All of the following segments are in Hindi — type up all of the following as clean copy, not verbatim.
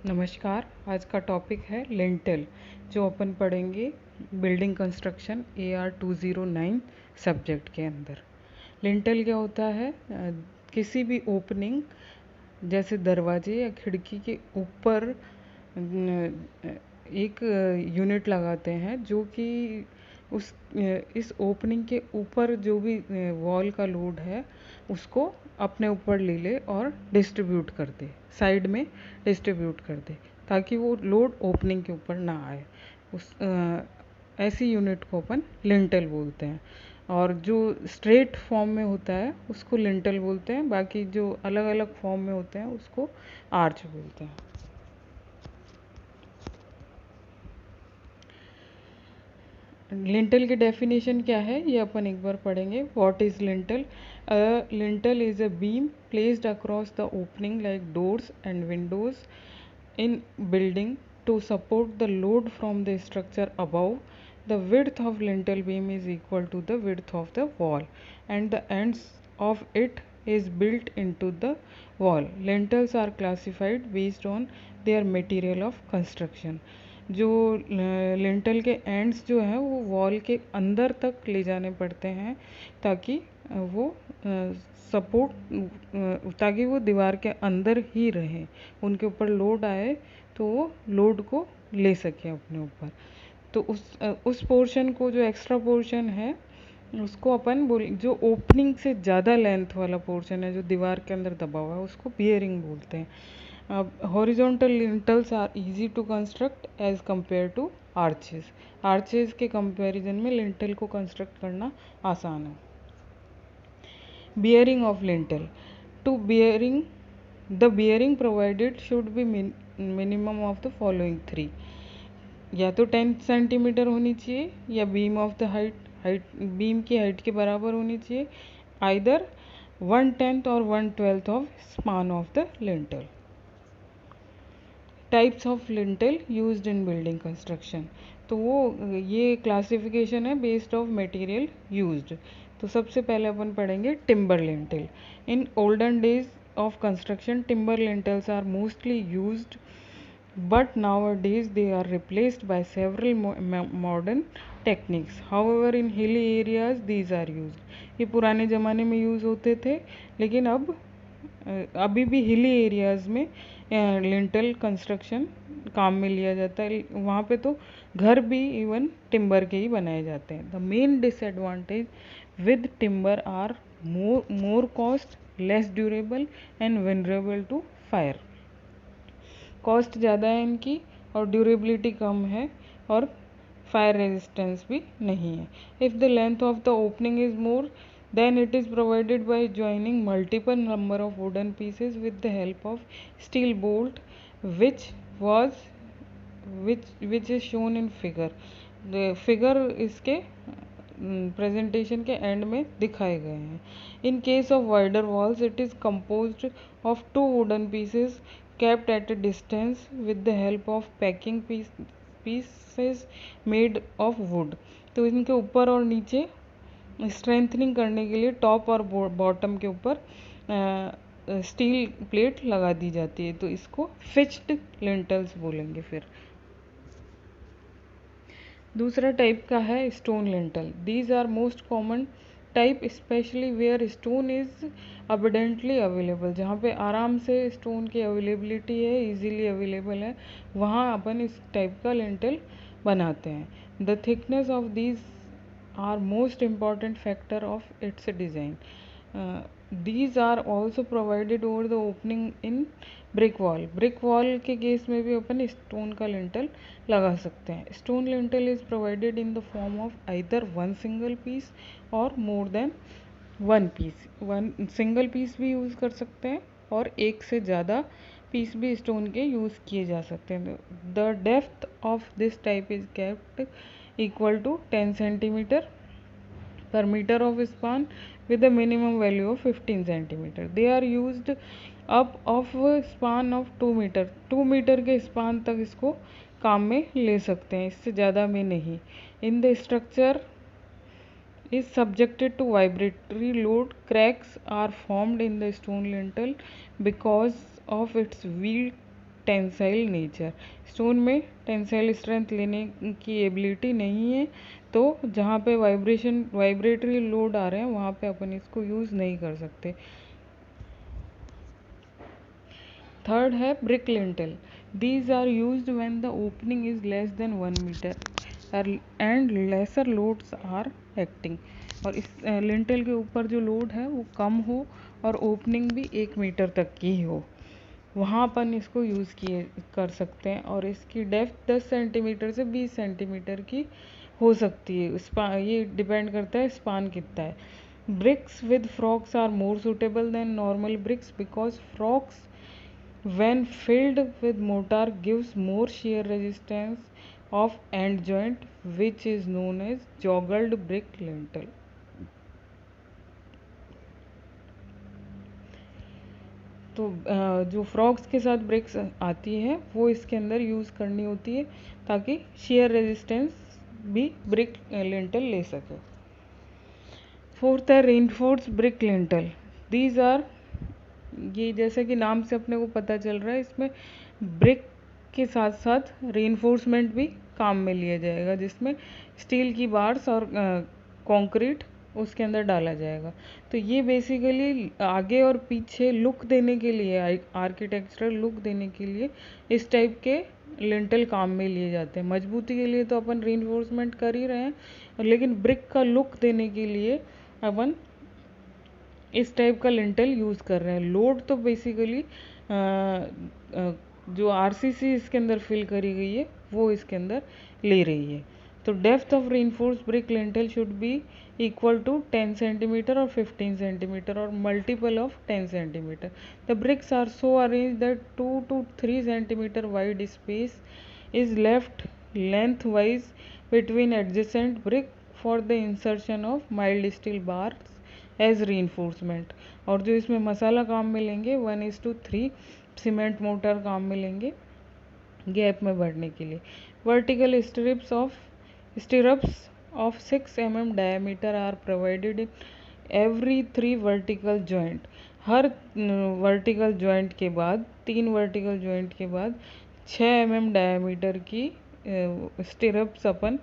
नमस्कार। आज का टॉपिक है लिंटल, जो अपन पढ़ेंगे बिल्डिंग कंस्ट्रक्शन AR 209 सब्जेक्ट के अंदर। लिंटल क्या होता है? किसी भी ओपनिंग जैसे दरवाजे या खिड़की के ऊपर एक यूनिट लगाते हैं जो कि उस इस ओपनिंग के ऊपर जो भी वॉल का लोड है उसको अपने ऊपर ले ले और डिस्ट्रीब्यूट कर दे, साइड में डिस्ट्रीब्यूट कर दे, ताकि वो लोड ओपनिंग के ऊपर ना आए। ऐसी यूनिट को अपन लिंटल बोलते हैं। और जो स्ट्रेट फॉर्म में होता है उसको लिंटल बोलते हैं, बाकी जो अलग अलग फॉर्म में होते हैं उसको आर्च बोलते हैं। लिंटल की डेफिनेशन क्या है ये अपन एक बार पढ़ेंगे। What is lintel? Lintel is a beam placed across the opening like doors and Windows in building to support the load from the structure above. The width of lintel beam is equal to the width of the wall and the ends of it is built into the wall. Lintels are classified based on their material of construction. जो लिंटल के एंड्स जो हैं वो वॉल के अंदर तक ले जाने पड़ते हैं ताकि वो सपोर्ट ताकि वो दीवार के अंदर ही रहें, उनके ऊपर लोड आए तो वो लोड को ले सकें अपने ऊपर। तो उस पोर्शन को, जो एक्स्ट्रा पोर्शन है उसको अपन बोल, जो ओपनिंग से ज़्यादा लेंथ वाला पोर्शन है जो दीवार के अंदर दबा हुआ है उसको बियरिंग बोलते हैं। अब horizontal lintels are easy to construct as compare to arches. Arches के कंपैरिजन में लिंटल को कंस्ट्रक्ट करना आसान है। Bearing of lintel. To bearing, the bearing provided should be minimum of the following three. या तो 10 सेंटीमीटर होनी चाहिए या beam of the height beam की हाइट के बराबर होनी चाहिए, आइदर 1/10 और 1/12 of span of the lintel. Types of lintel used in building construction. तो वो ये क्लासिफिकेशन है बेस्ड ऑफ मटेरियल यूज्ड। तो सबसे पहले अपन पढ़ेंगे timber lintel. In olden days of construction timber lintels are mostly used, but nowadays they are replaced by several modern techniques. However, in hilly areas these are used. ये पुराने ज़माने में यूज़ होते थे, लेकिन अब अभी भी हिली एरियाज़ में लिंटल कंस्ट्रक्शन काम में लिया जाता है। वहाँ पे तो घर भी इवन टिम्बर के ही बनाए जाते हैं। The main disadvantage with timber are more cost, less durable and vulnerable to fire. Cost ज़्यादा है इनकी और ड्यूरेबिलिटी कम है और फायर रेजिस्टेंस भी नहीं है। If the length of the opening is more, then it is provided by joining multiple number of wooden pieces with the help of steel bolt, which was which is shown in figure. The figure इसके प्रेजेंटेशन के एंड में दिखाए गए हैं। In case of wider walls it is composed of two wooden pieces kept at a distance with the help of packing pieces made of wood. तो इनके ऊपर और नीचे स्ट्रेंथनिंग करने के लिए टॉप और बॉटम के ऊपर स्टील प्लेट लगा दी जाती है, तो इसको फिक्स्ड लिंटल्स बोलेंगे। फिर दूसरा टाइप का है stone lintel. These are most common type, specially where stone is abundantly available. जहाँ पे आराम से स्टोन की अवेलेबिलिटी है, इजीली अवेलेबल है, वहाँ अपन इस टाइप का लिंटल बनाते हैं। The thickness of these are most important factor of its design. These are also provided over the opening in brick wall. Brick wall के केस में भी अपन स्टोन का लिंटल लगा सकते हैं। Stone lintel is provided in the form of either one single piece और more than one piece. One single piece भी यूज़ कर सकते हैं और एक से ज़्यादा पीस भी स्टोन के यूज़ किए जा सकते हैं। The depth of this type is kept equal to 10 centimeter per meter of span with a minimum value of 15 centimeter. They are used up of span of 2 meter. 2 meter के span तक इसको काम में ले सकते हैं, इससे ज़्यादा में नहीं। In the structure is subjected to vibratory load. Cracks are formed in the stone lintel because of its weak tensile nature, stone में टेंसाइल स्ट्रेंथ लेने की एबिलिटी नहीं है, तो जहाँ पे वाइब्रेटरी लोड आ रहे हैं वहाँ पे अपन इसको यूज़ नहीं कर सकते। थर्ड है brick lintel, these are used when the opening is less than 1 metre and lesser loads are acting, और इस लिंटल के ऊपर जो लोड है वो कम हो और ओपनिंग भी 1 मीटर तक की हो, वहाँ अपन इसको यूज़ किए कर सकते हैं। और इसकी डेप्थ 10 सेंटीमीटर से 20 सेंटीमीटर की हो सकती है, ये डिपेंड करता है स्पान कितना है। Bricks with frogs are more suitable than normal bricks because frogs when filled with mortar gives more shear resistance of end joint which is known as joggled brick lintel। तो जो फ्रॉक्स के साथ ब्रिक्स आती है वो इसके अंदर यूज़ करनी होती है ताकि शेयर रेजिस्टेंस भी ब्रिक लिंटल ले सके। फोर्थ है reinforce brick lintel, these are, ये जैसे कि नाम से अपने को पता चल रहा है, इसमें ब्रिक के साथ साथ रेनफोर्समेंट भी काम में लिया जाएगा, जिसमें स्टील की बार्स और कंक्रीट उसके अंदर डाला जाएगा। तो ये बेसिकली आगे और पीछे लुक देने के लिए, आर्किटेक्चरल लुक देने के लिए इस टाइप के लिंटल काम में लिए जाते हैं। मजबूती के लिए तो अपन रेनफोर्समेंट कर ही रहे हैं, लेकिन ब्रिक का लुक देने के लिए अपन इस टाइप का लिंटल यूज़ कर रहे हैं। लोड तो बेसिकली जो आरसीसी इसके अंदर फिल करी गई है वो इसके अंदर ले रही है। तो depth of reinforce brick lintel should be equal to 10 centimetre और 15 सेंटीमीटर और multiple of 10 centimetre. The bricks are so arrange that 2 to 3 centimetre wide space is left lengthwise between adjacent brick for the insertion of mild steel bars as reinforcement। और जो इसमें मसाला काम मिलेंगे 1:3 सीमेंट मोटर काम मिलेंगे गैप में बढ़ने के लिए। Vertical stirrups of 6 mm diameter are provided in every 3 vertical joint। हर वर्टिकल जॉइंट के बाद, 3 वर्टिकल जॉइंट के बाद 6 mm डायमीटर की स्टिरप्स अपन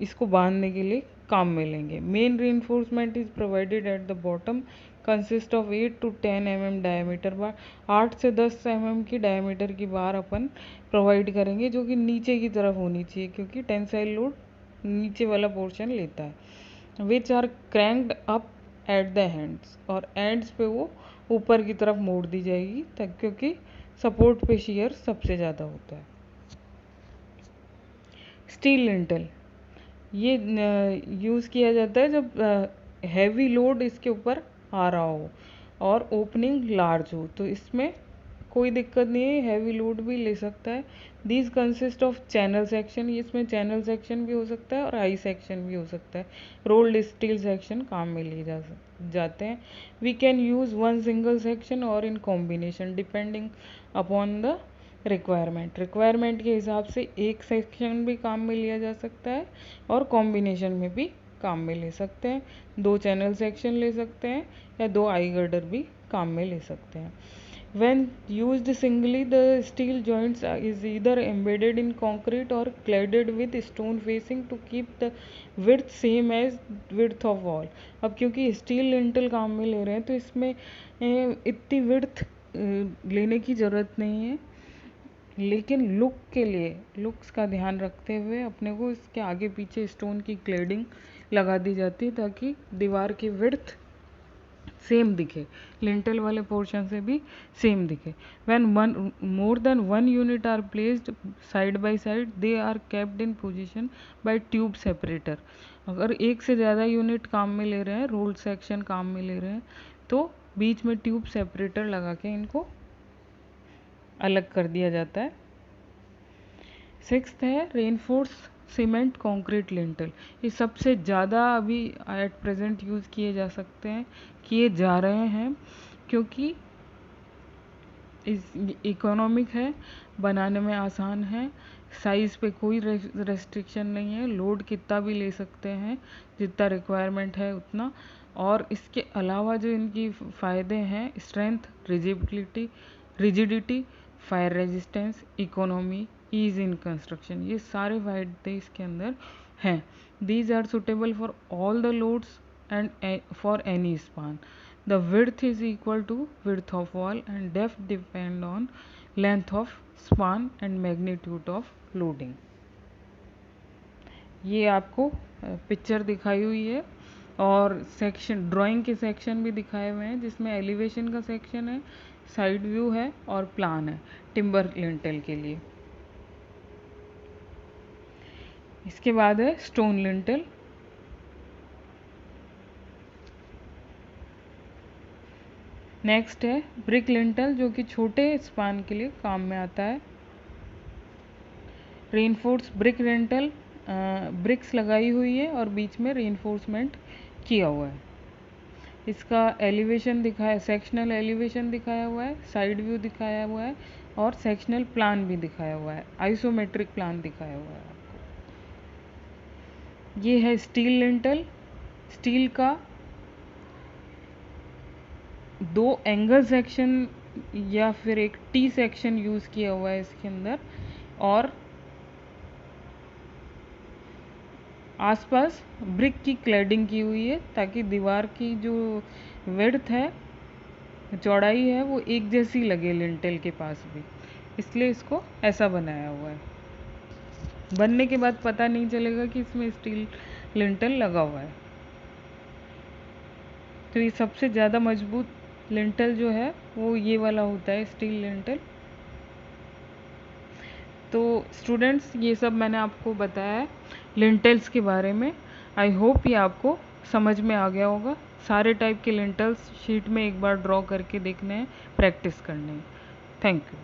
इसको बांधने के लिए काम में लेंगे। Main reinforcement is provided at the bottom consist of 8 to 10 mm diameter bar, 8 से 10 mm की डायमीटर की बार अपन प्रोवाइड करेंगे, जो कि नीचे की तरफ होनी चाहिए क्योंकि टेंसाइल लोड नीचे वाला पोर्शन लेता है। Which are cranked up at the ends, और एंड्स पे वो ऊपर की तरफ मोड़ दी जाएगी तक, क्योंकि सपोर्ट पे शियर सबसे ज़्यादा होता है। स्टील लिंटल, ये यूज़ किया जाता है जब हैवी लोड इसके ऊपर आ रहा हो और ओपनिंग लार्ज हो, तो इसमें कोई दिक्कत नहीं है, हैवी लोड भी ले सकता है। These consist of channel section, इसमें चैनल सेक्शन भी हो सकता है और आई सेक्शन भी हो सकता है। रोल्ड स्टील सेक्शन काम में लिए जाते हैं। We can use one single section और in combination depending upon the requirement के हिसाब से एक सेक्शन भी काम में लिया जा सकता है और कॉम्बिनेशन में भी काम में ले सकते हैं। 2 चैनल सेक्शन ले सकते हैं या 2 आई गर्डर भी काम में ले सकते हैं। When used singly, the steel joints is either embedded in concrete or cladded with stone facing to keep the width same as width of wall। अब क्योंकि स्टील लिंटल काम में ले रहे हैं तो इसमें इतनी विड्थ लेने की ज़रूरत नहीं है, लेकिन लुक के लिए, लुक्स का ध्यान रखते हुए अपने को इसके आगे पीछे स्टोन की क्लेडिंग लगा दी जाती है ताकि दीवार की विड्थ सेम दिखे, लिंटल वाले पोर्शन से भी सेम दिखे। When more than 1 unit are placed side by side, they are kept in position by tube separator. अगर एक से ज़्यादा यूनिट काम में ले रहे हैं, रोल्ड सेक्शन काम में ले रहे हैं, तो बीच में ट्यूब सेपरेटर लगा के इनको अलग कर दिया जाता है। 6th है रेनफोर्स सीमेंट कंक्रीट लिंटल। ये सबसे ज़्यादा अभी एट प्रेजेंट यूज़ किए जा रहे हैं क्योंकि इस इकोनॉमिक है, बनाने में आसान है, साइज़ पे कोई रेस्ट्रिक्शन नहीं है, लोड कितना भी ले सकते हैं जितना रिक्वायरमेंट है उतना। और इसके अलावा जो इनकी फ़ायदे हैं, strength, rigidity, fire resistance, economy, ease in construction, ये सारे फायदे इसके अंदर हैं। These are suitable for all the loads and for any span. The width is equal to width of wall and depth depend on length of span and magnitude of loading. ये आपको पिक्चर दिखाई हुई है और सेक्शन ड्राइंग के सेक्शन भी दिखाए हुए हैं, जिसमें एलिवेशन का सेक्शन है, साइड व्यू है और प्लान है टिम्बर लिंटेल के लिए। इसके बाद है स्टोन लिंटेल। नेक्स्ट है ब्रिक लिंटेल, जो कि छोटे स्पान के लिए काम में आता है। रेनफोर्स ब्रिक लिंटेल, ब्रिक्स लगाई हुई है और बीच में रेनफोर्समेंट किया हुआ है। इसका एलिवेशन दिखाया, सेक्शनल एलिवेशन दिखाया हुआ है, साइड व्यू दिखाया हुआ है और सेक्शनल प्लान भी दिखाया हुआ है, आइसोमेट्रिक प्लान दिखाया हुआ है आपको। ये है स्टील लिंटेल। स्टील का 2 एंगल सेक्शन या फिर एक टी सेक्शन यूज़ किया हुआ है इसके अंदर, और आसपास ब्रिक की क्लैडिंग की हुई है ताकि दीवार की जो विड्थ है, चौड़ाई है, वो एक जैसी लगे लिंटेल के पास भी, इसलिए इसको ऐसा बनाया हुआ है। बनने के बाद पता नहीं चलेगा कि इसमें स्टील लिंटेल लगा हुआ है। तो ये सबसे ज़्यादा मजबूत लिंटेल जो है वो ये वाला होता है, स्टील लिंटेल। तो स्टूडेंट्स, ये सब मैंने आपको बताया है लिंटेल्स के बारे में। आई होप ये आपको समझ में आ गया होगा। सारे टाइप के लिंटेल्स शीट में एक बार ड्रॉ करके देखने हैं, प्रैक्टिस करने हैं। Thank you.